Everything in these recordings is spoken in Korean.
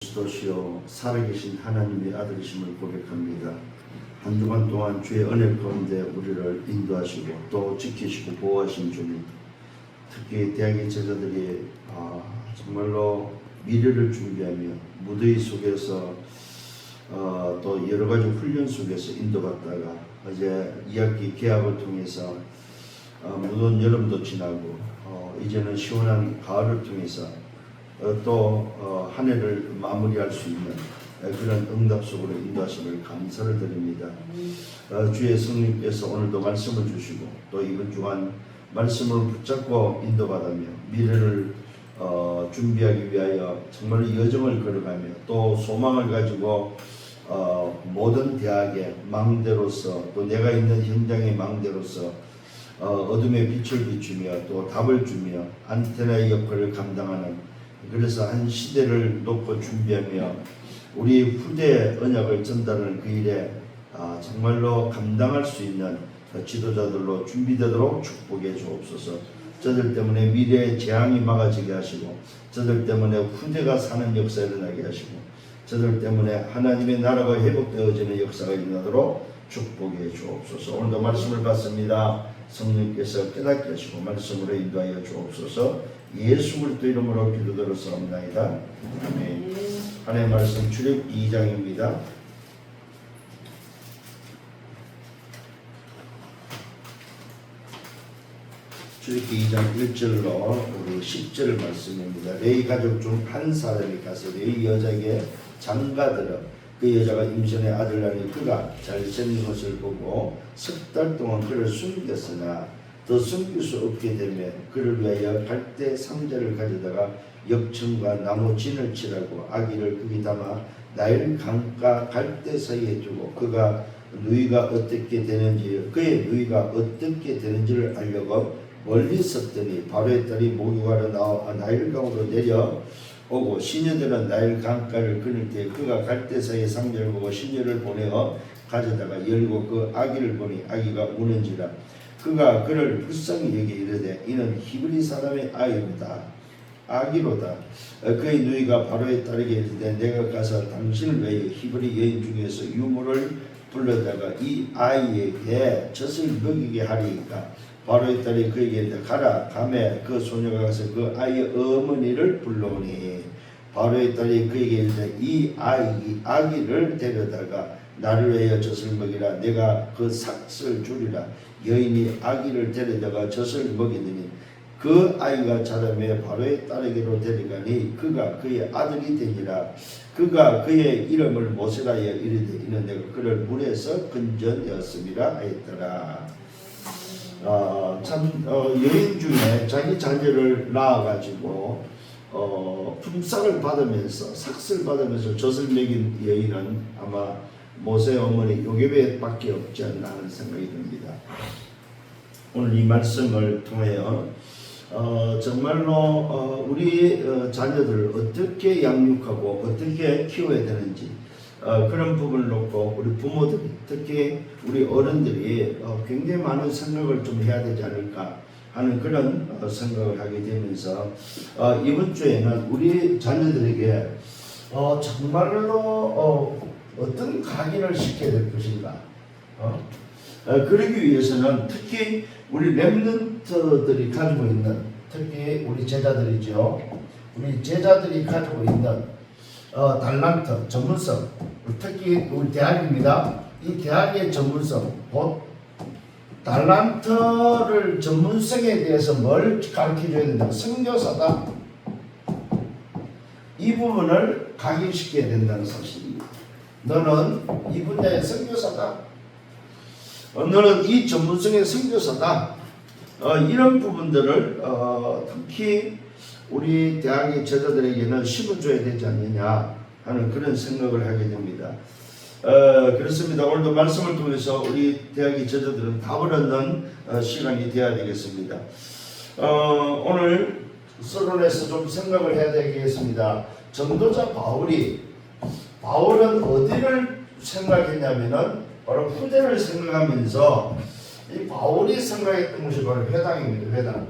그리스도시요 살아계신 하나님의 아들이심을 고백합니다. 한 주간 동안 주의 은혜 가운데 우리를 인도하시고 또 지키시고 보호하신 주님, 특히 대학의 제자들이 정말로 미래를 준비하며 무더위 속에서 또 여러 가지 훈련 속에서 인도받다가 어제 2학기 개학을 통해서 무더운 여름도 지나고 이제는 시원한 가을을 통해서 또 한 해를 마무리할 수 있는 그런 응답 속으로 인도하심을 감사를 드립니다. 주의 성령께서 오늘도 말씀을 주시고 또 이번 주간 말씀을 붙잡고 인도받으며 미래를 준비하기 위하여 정말 여정을 걸어가며 또 소망을 가지고 모든 대학의 망대로서 또 내가 있는 현장의 망대로서 어둠의 빛을 비추며 또 답을 주며 안테나의 역할을 감당하는, 그래서 한 시대를 놓고 준비하며 우리 후대의 언약을 전달하는 그 일에 정말로 감당할 수 있는 지도자들로 준비되도록 축복해 주옵소서. 저들 때문에 미래의 재앙이 막아지게 하시고 저들 때문에 후대가 사는 역사가 일어나게 하시고 저들 때문에 하나님의 나라가 회복되어지는 역사가 일어나도록 축복해 주옵소서. 오늘도 말씀을 받습니다. 성령께서 깨닫게 하시고 말씀으로 인도하여 주옵소서. 예수 그리스도 이름으로 기도드렸사옵나이다. 아멘. 하나님의 말씀 출애굽기 2장입니다. 출애굽기 2장 1절로 우리 10절 말씀입니다. 레위 가족 중 한 사람이 가서 레위 여자에게 장가들어 그 여자가 임신의 아들 낳으니 그가 잘생긴 것을 보고 석 달 동안 그를 숨겼으나 더 숨길 수 없게 되면 그를 위하여 갈대 상자를 가져다가 역청과 나무 진을 칠하고 아기를 거기 담아 나일 강가 갈대 사이에 두고 그가 누이가 어떻게 되는지 그의 누이가 어떻게 되는지를 알려고 멀리 섰더니 바로의 딸이 목욕하러 나와 나일 강으로 내려오고 시녀들은 나일 강가를 끊을 때 그가 갈대 사이에 상자를 보고 시녀를 보내어 가져다가 열고 그 아기를 보니 아기가 우는지라 그가 그를 불쌍히 여겨 이르되 이는 히브리 사람의 아기로다. 그의 누이가 바로의 딸에게 이르되 내가 가서 당신을 위하여 히브리 여인 중에서 유모를 불러다가 이 아이에게 젖을 먹이게 하리이까. 바로의 딸이 그에게 이르되 가라. 가매 그 소녀가 가서 그 아이의 어머니를 불러오니 바로의 딸이 그에게 이르되 이 아기를 데려다가 나를 위하여 젖을 먹이라. 내가 그 삭을 주리라. 여인이 아기를 데려다가 젖을 먹이더니 그 아이가 자라매 바로의 딸에게로 데려가니 그가 그의 아들이 되니라. 그가 그의 이름을 모세라여 이르되 이는 내가 그를 물에서 건져내었음이라 하였더라. 여인 중에 자기 자녀를 낳아가지고 품삯을 받으면서 삭슬 받으면서 젖을 먹인 여인은 아마 모세 어머니 요게벳밖에 없지 않나 하는 생각이 듭니다. 오늘 이 말씀을 통하여 정말로 우리 자녀들을 어떻게 양육하고 어떻게 키워야 되는지 그런 부분을 놓고 우리 부모들이 특히 우리 어른들이 굉장히 많은 생각을 좀 해야 되지 않을까 하는 그런 생각을 하게 되면서 이번 주에는 우리 자녀들에게 정말로 어떤 각인을 시켜야 될 것인가 그러기 위해서는 특히 우리 렘넌트들이 가지고 있는 특히 우리 제자들이죠. 우리 제자들이 가지고 있는 달란트, 전문성, 특히 우리 대학입니다. 이 대학의 전문성, 곧 달란트를 전문성에 대해서 뭘 가르쳐줘야 된다. 선교사다. 이 부분을 각인시켜야 된다는 사실입니다. 너는 이 분야의 선교사다. 너는 이 전문성의 선교사다. 이런 부분들을 특히 우리 대학의 제자들에게는 심어줘야 되지 않느냐 하는 그런 생각을 하게 됩니다. 그렇습니다. 오늘도 말씀을 통해서 우리 대학의 제자들은 답을 얻는 시간이 되어야 되겠습니다. 오늘 서론에서 좀 생각을 해야 되겠습니다. 전도자 바울은 어디를 생각했냐면은 바로 후대를 생각하면서 이 바울이 생각했던 것이 바로 회당입니다. 회당.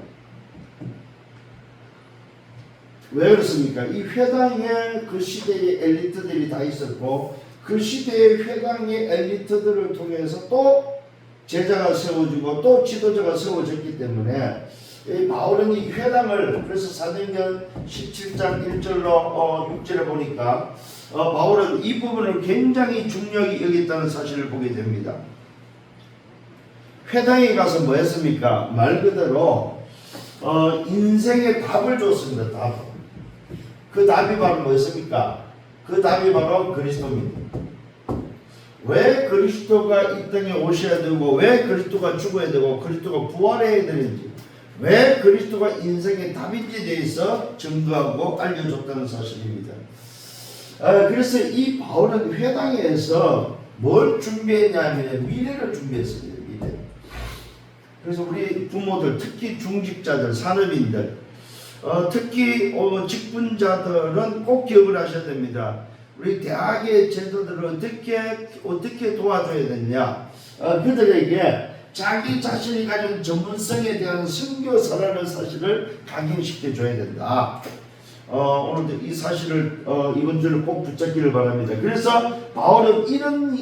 왜 그렇습니까? 이 회당에 그 시대의 엘리트들이 다 있었고 그 시대의 회당의 엘리트들을 통해서 또 제자가 세워지고 또 지도자가 세워졌기 때문에 이 바울은 이 회당을 그래서 사도행전 17장 1절로 6절에 보니까 바울은 이 부분을 굉장히 중요히 여겼다는 사실을 보게 됩니다. 회당에 가서 뭐 했습니까? 말 그대로 인생의 답을 줬습니다. 답. 그 답이 바로 뭐였습니까? 그 답이 바로 그리스도입니다. 왜 그리스도가 이 땅에 오셔야 되고 왜 그리스도가 죽어야 되고 그리스도가 부활해야 되는지 왜 그리스도가 인생의 답인지에 대해서 증거하고 알려줬다는 사실입니다. 그래서 이 바울은 회당에서 뭘 준비했냐면 미래를 준비했습니다. 미래. 그래서 우리 부모들 특히 중직자들 산업인들 특히 직분자들은 꼭 기억을 하셔야 됩니다. 우리 대학의 제도들을 어떻게 도와줘야 되느냐 그들에게 자기 자신이 가진 전문성에 대한 선교사라는 사실을 각인시켜 줘야 된다. 오늘도 이 사실을 이번 주를 꼭 붙잡기를 바랍니다. 그래서 바울은 이런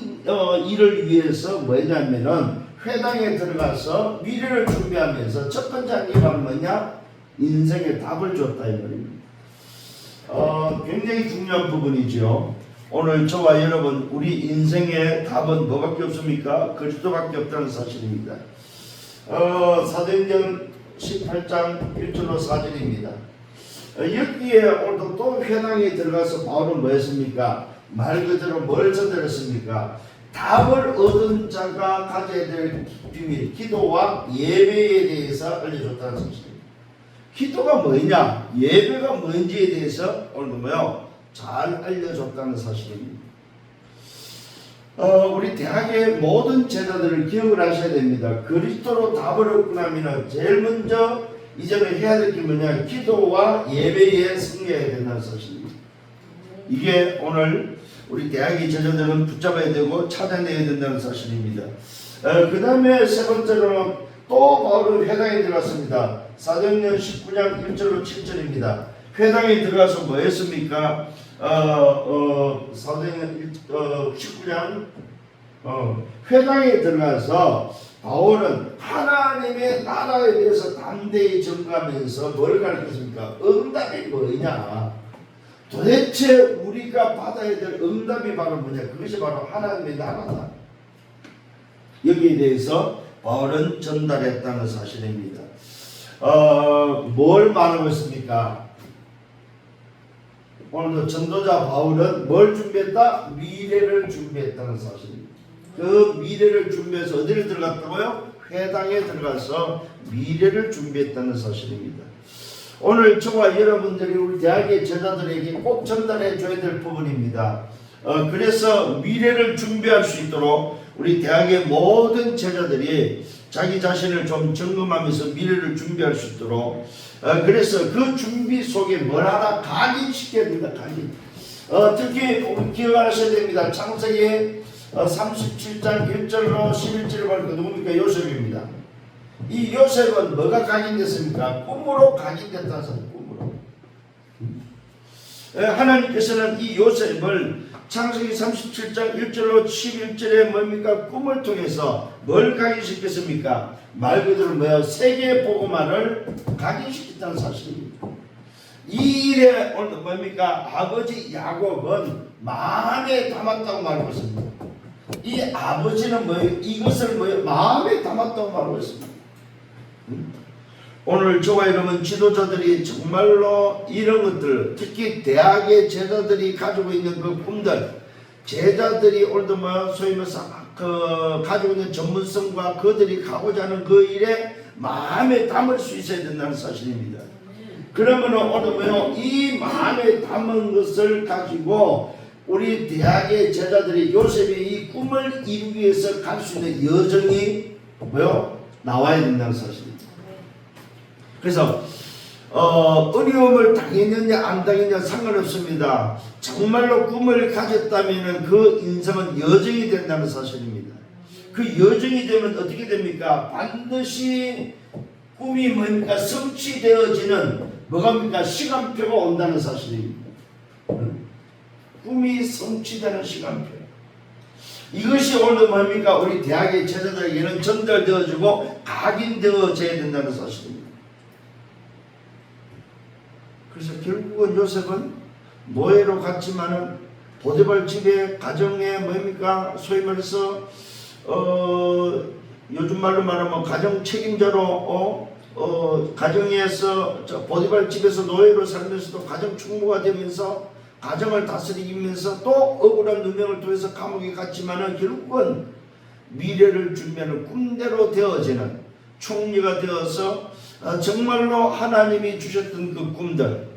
일을 위해서 뭐냐면은 회당에 들어가서 미래를 준비하면서 첫 번째 한 일은 뭐냐? 인생의 답을 줬다 이 말입니다. 굉장히 중요한 부분이죠. 오늘 저와 여러분 우리 인생의 답은 뭐밖에 없습니까? 그리스도밖에 없다는 사실입니다. 사도행전 18장 1절로 4절입니다. 여기에 오늘도 또 회당에 들어가서 바울은 뭐 했습니까? 말 그대로 뭘 전달했습니까? 답을 얻은 자가 가져야 될 비밀, 기도와 예배에 대해서 알려줬다는 사실입니다. 기도가 뭐냐, 예배가 뭔지에 대해서 오늘도 뭐요? 잘 알려줬다는 사실입니다. 우리 대학의 모든 제자들을 기억을 하셔야 됩니다. 그리스도로 답을 얻고 나면 제일 먼저 이전에 해야 될 게 뭐냐? 기도와 예배에 승리해야 된다는 사실입니다. 이게 오늘 우리 대학의 제자들은 붙잡아야 되고 찾아내야 된다는 사실입니다. 그 다음에 세 번째로는 또 바울은 회당에 들어갔습니다. 사도행전 19장 1절로 7절입니다. 회당에 들어가서 뭐 했습니까? 사도행전 19장 회당에 들어가서 바울은 하나님의 나라에 대해서 담대히 전가하면서 뭘 가르쳤습니까? 응답이 뭐냐? 도대체 우리가 받아야 될 응답이 바로 뭐냐? 그것이 바로 하나님의 나라다. 여기에 대해서 바울은 전달했다는 사실입니다. 뭘 말하고 있습니까? 오늘도 전도자 바울은 뭘 준비했다? 미래를 준비했다는 사실입니다. 그 미래를 준비해서 어디를 들어갔다고요? 회당에 들어가서 미래를 준비했다는 사실입니다. 오늘 저와 여러분들이 우리 대학의 제자들에게 꼭 전달해 줘야 될 부분입니다. 그래서 미래를 준비할 수 있도록 우리 대학의 모든 제자들이 자기 자신을 좀 점검하면서 미래를 준비할 수 있도록 그래서 그 준비 속에 뭘 하나 각인시켜야 됩니다. 각인. 특히 우리 기억하셔야 됩니다. 창세기 37장 1절로 11절을 보니까 누굽니까? 요셉입니다. 이 요셉은 뭐가 각인됐습니까? 꿈으로 각인됐다는 사실. 꿈으로. 하나님께서는 이 요셉을 창세기 37장 1절로 11절에 뭡니까? 꿈을 통해서 뭘 각인시켰습니까? 말 그대로 뭐야? 세계 복음화를 각인시켰다는 사실입니다. 이 일에 오늘 뭡니까? 아버지 야곱은 마음에 담았다고 말하고 있습니다. 이 아버지는 뭐예요? 이것을 뭐예요? 마음에 담았다고 말하고 있습니다. 오늘 저와 여러분 지도자들이 정말로 이런 것들, 특히 대학의 제자들이 가지고 있는 그 꿈들, 제자들이 오늘도 뭐 소위 말해서 가지고 있는 전문성과 그들이 가고자 하는 그 일에 마음에 담을 수 있어야 된다는 사실입니다. 그러면 오늘 뭐요? 이 마음에 담은 것을 가지고 우리 대학의 제자들이 요셉의 이 꿈을 이루기 위해서 갈 수 있는 여정이 뭐요? 나와야 된다는 사실입니다. 그래서 어려움을 당했느냐 안 당했느냐 상관없습니다. 정말로 꿈을 가졌다면 그 인생은 여정이 된다는 사실입니다. 그 여정이 되면 어떻게 됩니까? 반드시 꿈이 뭡니까? 성취되어지는 뭐가입니까? 시간표가 온다는 사실입니다. 꿈이 성취되는 시간표. 이것이 오늘 뭡니까? 우리 대학의 제자들에게는 전달되어지고 각인되어져야 된다는 사실입니다. 그래서 결국은 요셉은 노예로 갔지만은 보디발 집에 가정에 뭡니까? 소위 말해서 요즘 말로 말하면 가정 책임자로 가정에서 보디발 집에서 노예로 살면서도 가정 충무가 되면서 가정을 다스리면서 또 억울한 누명을 통해서 감옥에 갔지만은 결국은 미래를 준비하는 꿈대로 되어지는 총리가 되어서 정말로 하나님이 주셨던 그 꿈들,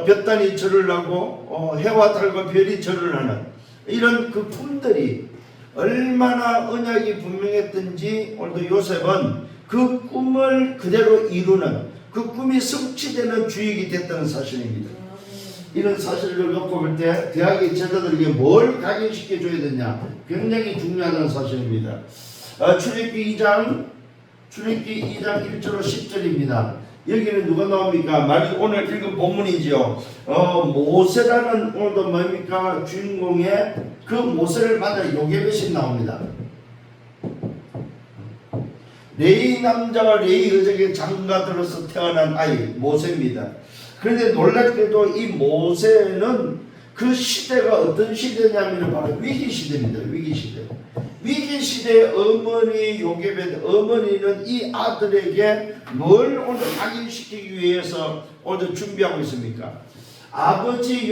볕단이 절을 하고 해와 달과 별이 절을 하는 이런 그 꿈들이 얼마나 언약이 분명했던지 오늘도 요셉은 그 꿈을 그대로 이루는 그 꿈이 성취되는 주역이 됐다는 사실입니다. 이런 사실을 놓고 볼 때 대학의 제자들에게 뭘 각인시켜 줘야 되냐 굉장히 중요하다는 사실입니다. 출애굽기 2장 1절로 10절입니다. 여기는 누가 나옵니까? 오늘 읽은 본문이지요. 모세라는 오늘도 뭡니까? 주인공의 그 모세를 만난 요게벳이 나옵니다. 레위 남자와 레위 여자에게 장가들어서 태어난 아이 모세입니다. 그런데 놀랍게도 이 모세는 그 시대가 어떤 시대냐면 바로 위기시대입니다. 위기시대의 어머니 요게벳 어머니는 이 아들에게 뭘 오늘 각인시키기 위해서 오늘 준비하고 있습니까? 아버지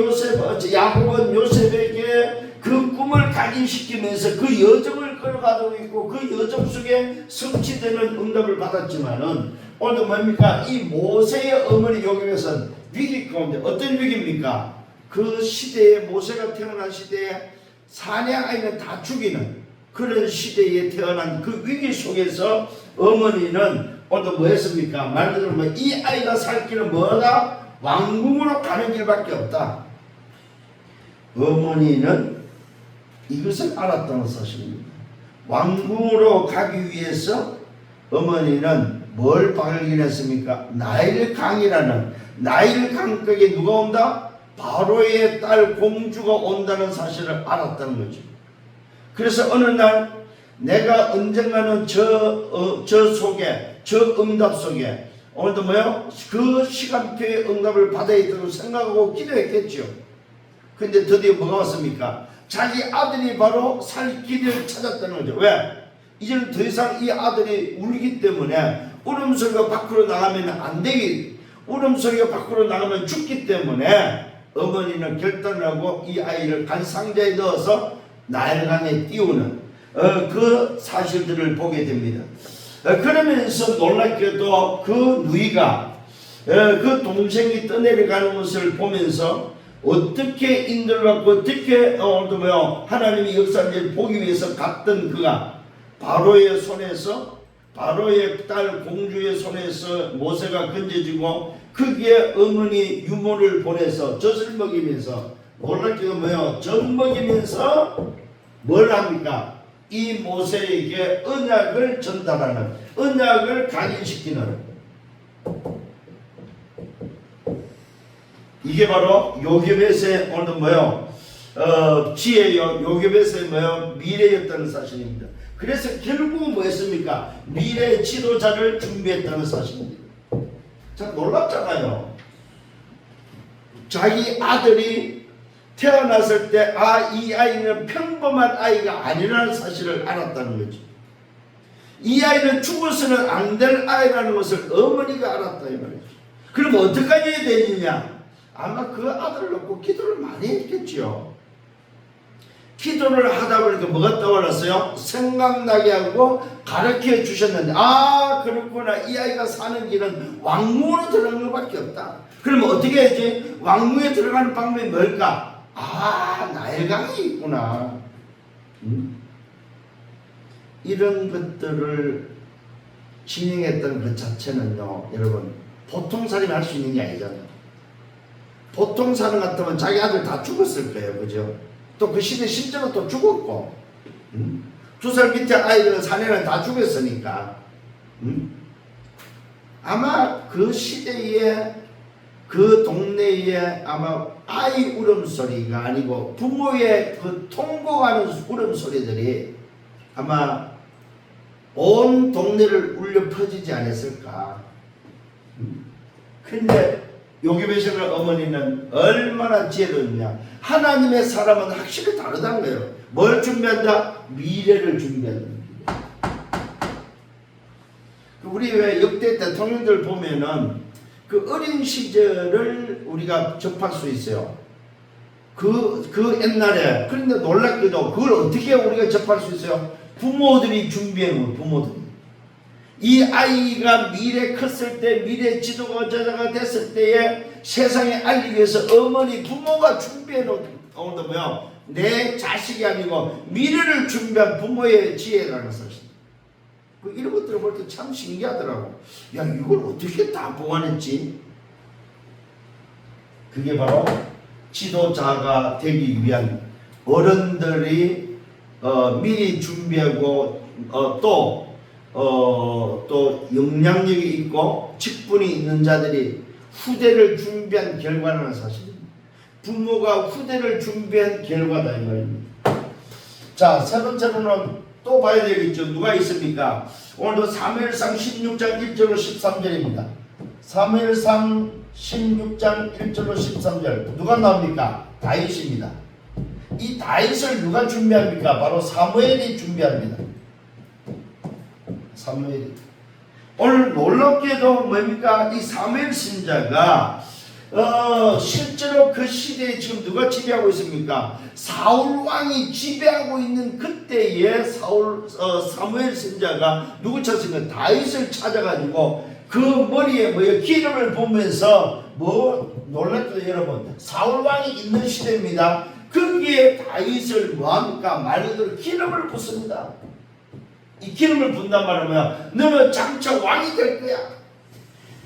야곱은 요셉에게 그 꿈을 각인시키면서 그 여정을 끌어가고 있고 그 여정 속에 성취되는 응답을 받았지만은 오늘 뭡니까? 이 모세의 어머니 요게벳은 위기 가운데 어떤 위기입니까? 그 시대에 모세가 태어난 시대에 사냥 아이는 다 죽이는 그런 시대에 태어난 그 위기 속에서 어머니는 오늘 뭐 했습니까? 말 그대로 이 아이가 살 길은 뭐다? 왕궁으로 가는 길밖에 없다. 어머니는 이것을 알았다는 사실입니다. 왕궁으로 가기 위해서 어머니는 뭘 발견했습니까? 나일강이라는 나일강가에 누가 온다? 바로의 딸 공주가 온다는 사실을 알았다는 거죠. 그래서 어느 날 내가 언젠가는 저 속에 저 응답 속에 오늘도 뭐요? 그 시간표의 응답을 받아야 된다고 생각하고 기도했겠죠. 근데 드디어 뭐가 왔습니까? 자기 아들이 바로 살 길을 찾았다는 거죠. 왜? 이제는 더 이상 이 아들이 울기 때문에 울음소리가 밖으로 나가면 안 되기, 울음소리가 밖으로 나가면 죽기 때문에 어머니는 결단을 하고 이 아이를 간 상자에 넣어서 나일강에 띄우는 그 사실들을 보게 됩니다. 그러면서 놀랍게도 그 누이가 그 동생이 떠내려가는 것을 보면서 어떻게 인도를 받고 어떻게 하나님의 역사를 보기 위해서 갔던 그가 바로의 손에서 바로의 딸 공주의 손에서 모세가 건져지고 거기에 어머니 유모를 보내서 젖을 먹이면서 놀랍게도 젖 먹이면서 뭘 합니까? 이 모세에게 언약을 전달하는 언약을 각인시키는 이게 바로 요게벳의 오늘 지혜요 요게벳의 미래였다는 사실입니다. 그래서 결국은 뭐였습니까? 미래 지도자를 준비했다는 사실입니다. 참 놀랍잖아요. 자기 아들이 태어났을 때 이 아이는 평범한 아이가 아니라는 사실을 알았다는 거죠. 이 아이는 죽어서는 안 될 아이라는 것을 어머니가 알았다 이 말이죠. 그럼 어떻게 해야 되느냐? 아마 그 아들을 놓고 기도를 많이 했겠죠. 기도를 하다 보니까 뭐가 떠올랐어요? 생각나게 하고 가르쳐 주셨는데 그렇구나. 이 아이가 사는 길은 왕궁으로 들어가는 것밖에 없다. 그러면 어떻게 해야지? 왕궁에 들어가는 방법이 뭘까? 나일강이 있구나. 이런 것들을 진행했던 그 자체는요, 여러분, 보통 사람이 할 수 있는 게 아니잖아요. 보통 사람 같으면 자기 아들 다 죽었을 거예요. 그죠? 또 그 시대 실제로 또 죽었고, 2살 밑에 아이들은 사내는 다 죽었으니까. 아마 그 시대에 그 동네에 아마 아이 울음소리가 아니고 부모의 그 통곡하는 울음소리들이 아마 온 동네를 울려 퍼지지 않았을까. 근데 요기베시는 어머니는 얼마나 지혜로웠냐. 하나님의 사람은 확실히 다르다는 거예요. 뭘 준비한다? 미래를 준비한다. 우리 왜 역대 대통령들 보면은 그 어린 시절을 우리가 접할 수 있어요. 그 옛날에. 그런데 놀랍게도 그걸 어떻게 우리가 접할 수 있어요? 부모들이 준비해 놓은 부모들이. 이 아이가 미래 컸을 때, 미래 지도자가 됐을 때에 세상에 알리기 위해서 어머니, 부모가 준비해 놓은 게 뭐야? 내 자식이 아니고 미래를 준비한 부모의 지혜라는 사실. 이런 것들을 볼 때 참 신기하더라고. 야, 이걸 어떻게 다 보완했지? 그게 바로 지도자가 되기 위한 어른들이 미리 준비하고 또 영향력이 있고 직분이 있는 자들이 후대를 준비한 결과라는 사실입니다. 부모가 후대를 준비한 결과다 이 말입니다. 자, 세 번째로는 또 봐야 되겠죠. 누가 있습니까? 오늘도 사무엘상 16장 1절로 13절입니다. 사무엘상 16장 1절로 13절 누가 나옵니까? 다윗입니다. 이 다윗을 누가 준비합니까? 바로 사무엘이 준비합니다. 사무엘이. 오늘 놀랍게도 뭡니까? 이 사무엘 선지자가 실제로 그 시대에 지금 누가 지배하고 있습니까? 사울 왕이 지배하고 있는 그때에 사무엘 선지자가 누구 찾습니까? 다윗을 찾아가지고 그 머리에 기름을 부으면서 놀랍게도 여러분 사울 왕이 있는 시대입니다. 거기에 다윗을 뭐합니까? 말 그대로 기름을 붓습니다. 이 기름을 붓단 말은 뭐야? 너는 장차 왕이 될 거야.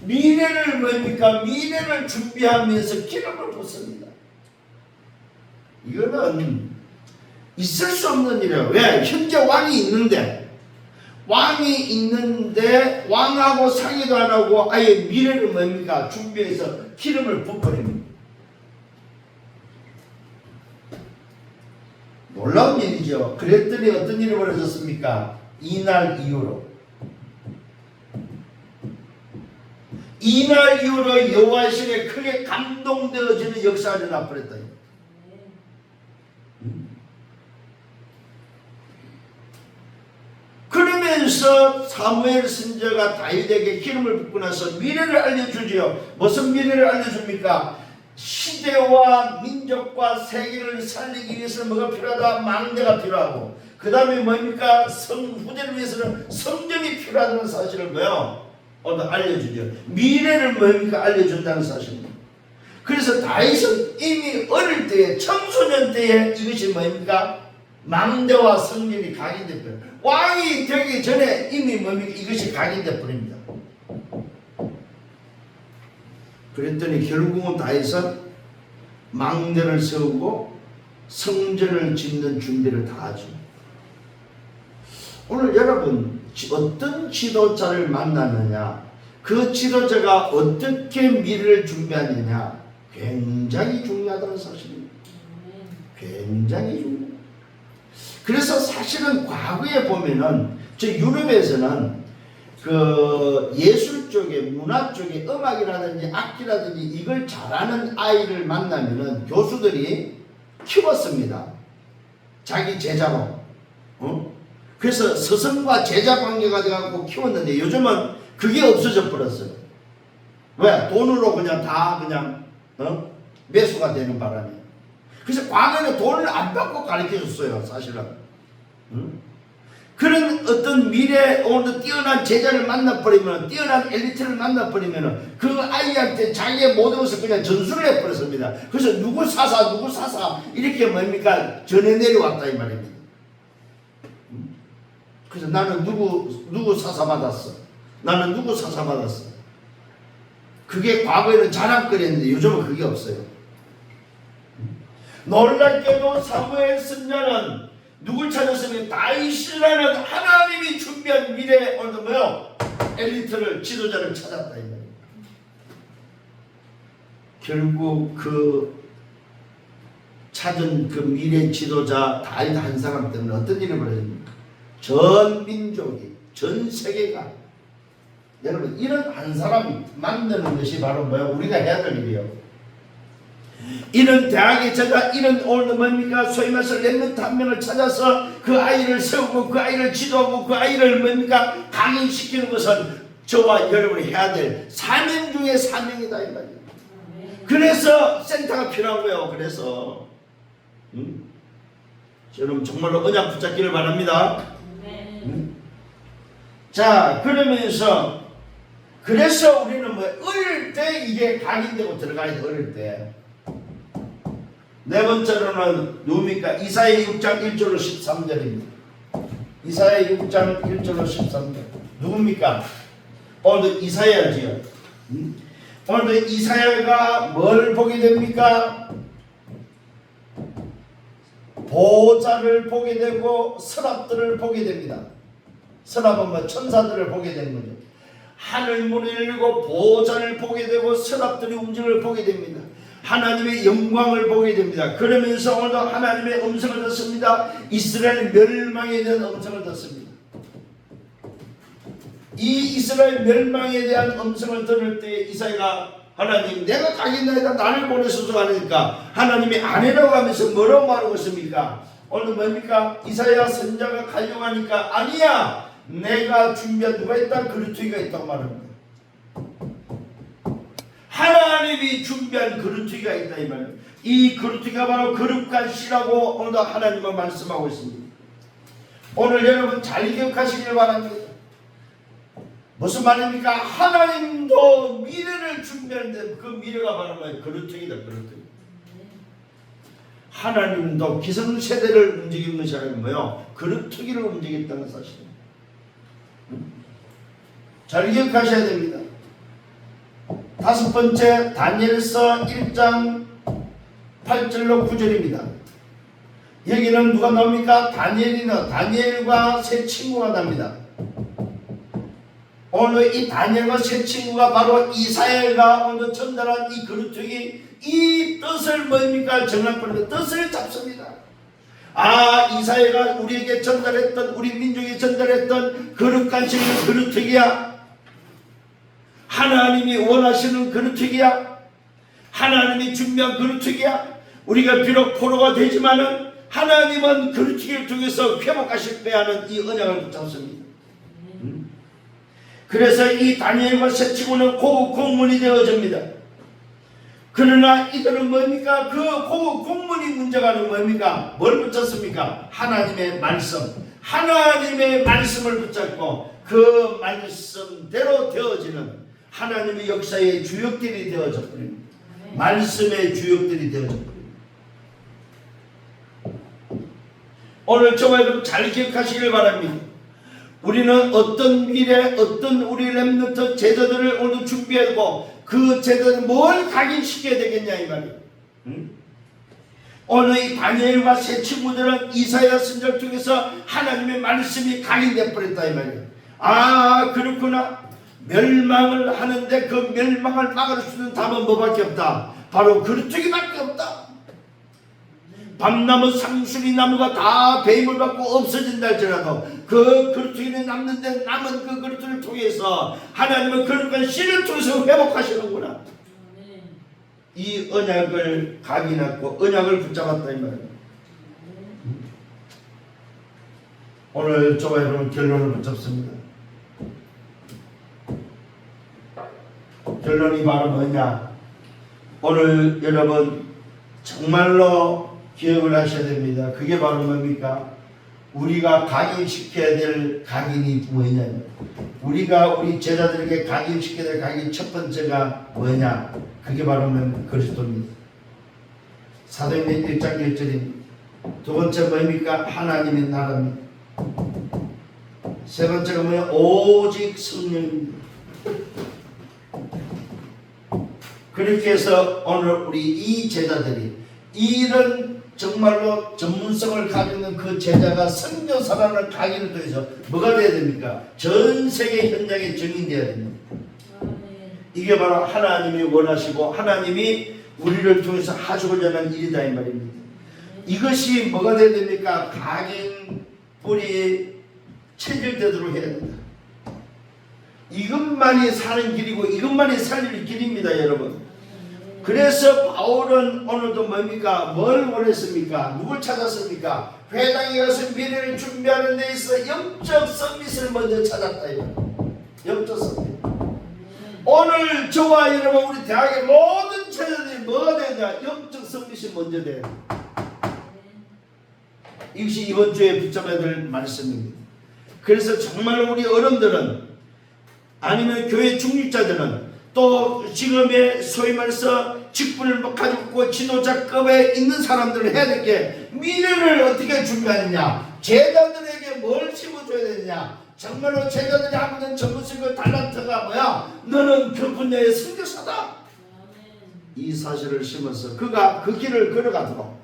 미래를 뭡니까? 미래를 준비하면서 기름을 붓습니다. 이거는 있을 수 없는 일이에요. 왜? 현재 왕이 있는데 왕하고 상의도 안 하고 아예 미래를 뭡니까? 준비해서 기름을 붓버립니다. 놀라운 일이죠. 그랬더니 어떤 일이 벌어졌습니까? 이날 이후로 여호와의 신에 크게 감동되어지는 역사가 일어나버렸다. 그러면서 사무엘 선지자가 다윗에게 기름을 붓고 나서 미래를 알려주지요. 무슨 미래를 알려줍니까? 시대와 민족과 세계를 살리기 위해서는 뭐가 필요하다? 망대가 필요하고, 그 다음에 뭡니까? 후대를 위해서는 성전이 필요하다는 사실을 오늘 알려주죠. 미래를 뭡니까? 알려준다는 사실입니다. 그래서 다윗은 이미 어릴 때에, 청소년 때에 이것이 뭡니까? 망대와 성전이 각인돼 버려요. 왕이 되기 전에 이미 뭡니까? 이것이 각인돼 버립니다. 그랬더니 결국은 다윗은 망대를 세우고 성전을 짓는 준비를 다 하죠. 오늘 여러분 어떤 지도자를 만나느냐, 그 지도자가 어떻게 미래를 준비하느냐 굉장히 중요하다는 사실입니다. 굉장히 중요해요. 그래서 사실은 과거에 보면은 저 유럽에서는 그 예술 쪽에, 문화 쪽에, 음악이라든지 악기라든지 이걸 잘하는 아이를 만나면은 교수들이 키웠습니다. 자기 제자로. 그래서 스승과 제자 관계가 돼갖고 키웠는데 요즘은 그게 없어져 버렸어요. 왜? 돈으로 그냥 다 매수가 되는 바람에. 그래서 과거에는 돈을 안 받고 가르쳐 줬어요, 사실은. 그런 어떤 미래 오늘 뛰어난 제자를 만나버리면, 뛰어난 엘리트를 만나버리면 그 아이한테 자기의 모든 것을 그냥 전수를 해버렸습니다. 그래서 누구 사사 이렇게 뭡니까? 전해 내려왔다 이 말입니다. 그래서 나는 누구 사사받았어. 나는 누구 사사받았어. 그게 과거에는 자랑거리였는데 요즘은 그게 없어요. 놀랍게도 사무엘 선지자는 누굴 찾았으면 다윗이라는 하나님이 준비한 미래 오늘 엘리트를 지도자를 찾았다 이 말이에요. 결국 그 찾은 그 미래 지도자 다윗 한 사람 때문에 어떤 일이 벌어집니까? 전 민족이, 전 세계가, 여러분 이런 한 사람이 만드는 것이 바로 뭐야? 우리가 해야 될 일이에요. 이런 대학의 저자, 이런 오늘 뭡니까? 소위 말해서 렘넌트 한 명을 찾아서 그 아이를 세우고 그 아이를 지도하고 그 아이를 뭡니까? 강인시키는 것은 저와 여러분이 해야 될 사명 중에 사명이다 이 말이에요. 그래서 센터가 필요한 거예요. 그래서 여러분 정말로 언약 붙잡기를 바랍니다. 자, 그러면서 그래서 우리는 뭐 어릴 때 이게 각인되고 들어가야 돼. 어릴 때. 네 번째로는 누굽니까? 이사야 6장 1절로 13절입니다. 이사야 6장 1절로 13절. 누굽니까? 오늘도 이사야지요. 오늘도 이사야가 뭘 보게 됩니까? 보호자를 보게 되고 서랍들을 보게 됩니다. 서랍은 뭐 천사들을 보게 되는 거죠. 하늘 문을 열고 보호자를 보게 되고 서랍들이 움직임을 보게 됩니다. 하나님의 영광을 보게 됩니다. 그러면서 오늘도 하나님의 음성을 듣습니다. 이스라엘 멸망에 대한 음성을 듣습니다. 이 이스라엘 멸망에 대한 음성을 들을 때 이사야가 하나님 내가 가겠나이다 나를 보내소서 하니까 하나님이 아니라고 하면서 뭐라고 말하고 있습니까? 오늘 뭡니까? 이사야 선자가 가려고 하니까 아니야 내가 준비한 누가 있다? 그루트기가 있다고 말합니다. 하나님이 준비한 그루트기가 있다 이 말이에요. 이 그루트기가 바로 거룩한 씨라고 오늘도 하나님은 말씀하고 있습니다. 오늘 여러분 잘 기억하시길 바랍니다. 무슨 말입니까? 하나님도 미래를 준비하는데 그 미래가 바로 뭐예요? 그루트기다. 그루트기. 하나님도 기성세대를 움직이는 것이 아니라 뭐예요? 그루트기를 움직였다는 사실입니다. 잘 기억하셔야 됩니다. 다섯 번째 다니엘서 1장 8절로 9절입니다. 여기는 누가 나옵니까? 다니엘과 세 친구가 납니다. 오늘 이 다니엘과 세 친구가 바로 이사야가 오늘 전달한 이 그루트기 이 뜻을 뭡니까? 정확한 뜻을 잡습니다. 아 이사야가 우리에게 전달했던 우리 민족에 전달했던 거룩한 신의 그루트기야. 하나님이 원하시는 그루트기야. 하나님이 준비한 그루트기야. 우리가 비록 포로가 되지만은 하나님은 그루트기를 통해서 회복하실 거야 하는 이 언약을 붙잡습니다. 그래서 이 다니엘과 세 친구는 고급 공문이 되어집니다. 그러나 이들은 뭡니까? 그 고급 공문이 문제가 아니고 뭡니까? 뭘 붙잡습니까? 하나님의 말씀. 하나님의 말씀을 붙잡고 그 말씀대로 되어지는 하나님의 역사의 주역들이 되어져 버립니다. 말씀의 주역들이 되어져 버립니다. 오늘 저와 여러분 잘 기억하시길 바랍니다. 우리는 어떤 미래, 어떤 우리 렘넌트 제자들을 오늘 준비하고 그 제자들을 뭘 각인시켜야 되겠냐 이 말이에요. 오늘 이 다니엘과 세 친구들은 이사야 선지자를 통해서 하나님의 말씀이 각인되어 버렸다 이 말이에요. 아 그렇구나. 멸망을 하는데 그 멸망을 막을 수 있는 답은 뭐밖에 없다. 바로 그루트기밖에 없다. 밤나무 상수리 나무가 다 배임을 받고 없어진다 할지라도 그 그루트기는 남는데 남은 그 그루트기를 통해서 하나님은 그루트기를 씨를 통해서 회복하시는구나. 이 언약을 각인하고 언약을 붙잡았다 이 말이에요. 오늘 저와 여러분 결론을 붙잡습니다. 결론이 바로 뭐냐? 오늘 여러분 정말로 기억을 하셔야 됩니다. 그게 바로 뭡니까? 우리가 각인시켜야 될 각인이 뭐냐? 우리가 우리 제자들에게 각인시켜야 될 각인 첫 번째가 뭐냐? 그게 바로 그리스도입니다. 사도행전 1장 1절입니다. 두 번째 뭡니까? 하나님의 나라입니다. 세 번째가 뭐냐? 오직 성령입니다. 그렇게 해서 오늘 우리 이 제자들이 이런 정말로 전문성을 가지고 있는 그 제자가 선교사라는 강의를 통해서 뭐가 돼야 됩니까? 전 세계 현장에 증인되어야 됩니다. 이게 바로 하나님이 원하시고 하나님이 우리를 통해서 하시고자 하는 일이다 이 말입니다. 이것이 뭐가 돼야 됩니까? 각인 뿌리 체질되도록 해야 된다. 이것만이 사는 길이고 이것만이 살릴 길입니다, 여러분. 그래서 바울은 오늘도 뭡니까? 뭘 원했습니까? 누굴 찾았습니까? 회당에 가서 미래를 준비하는 데 있어 영적 서밋을 먼저 찾았다. 영적 서밋. 오늘 저와 여러분 우리 대학의 모든 체제들이 뭐가 되냐? 영적 서밋이 먼저 돼요. 이것이 이번 주에 붙잡아야 될 말씀입니다. 그래서 정말로 우리 어른들은 아니면 교회 중직자들은 또 지금의 소위 말해서 직분을 가지고 지도자급에 있는 사람들은 해야 될 게 미래를 어떻게 준비하느냐, 제자들에게 뭘 심어줘야 되느냐. 정말로 제자들이 하고 있는 전문성과 달란트가 뭐야? 너는 그 분야의 선교사다. 이 사실을 심어서 그가 그 길을 걸어가도록,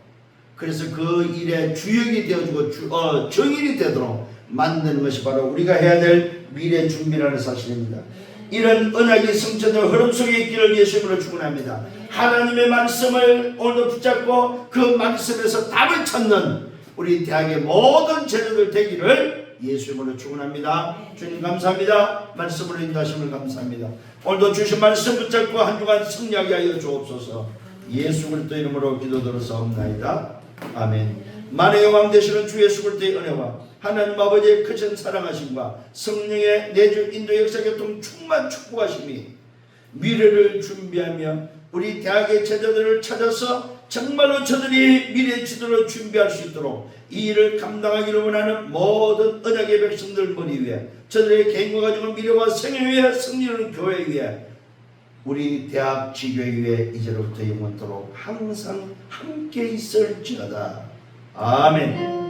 그래서 그 일의 주역이 되어주고 정인이 되도록 만드는 것이 바로 우리가 해야 될 미래 준비라는 사실입니다. 이런 언약이 성취된 흐름 속에 있기를 예수님으로 축원합니다. 하나님의 말씀을 오늘도 붙잡고 그 말씀에서 답을 찾는 우리 대학의 모든 제자들 되기를 예수님으로 축원합니다. 주님 감사합니다. 말씀으로 인도하심을 감사합니다. 오늘도 주신 말씀 붙잡고 한 주간 승리하게 하여 주옵소서. 예수 그리스도 이름으로 기도드렸사옵나이다. 아멘. 만의 왕 되시는 주 예수 그리스도의 은혜와 하나님 아버지의 크신 사랑하심과 성령의 내주 인도 역사 교통 충만 축복하심이 미래를 준비하며 우리 대학의 제자들을 찾아서 정말로 저들이 미래 지도를 준비할 수 있도록 이 일을 감당하기를 원하는 모든 언약의 백성들 머리 위에 저들의 개인과 가정을 미래와 생애 위에 승리하는 교회 위에 우리 대학 지교회 위에 이제로부터 영원토록 항상 함께 있을지어다. 아멘.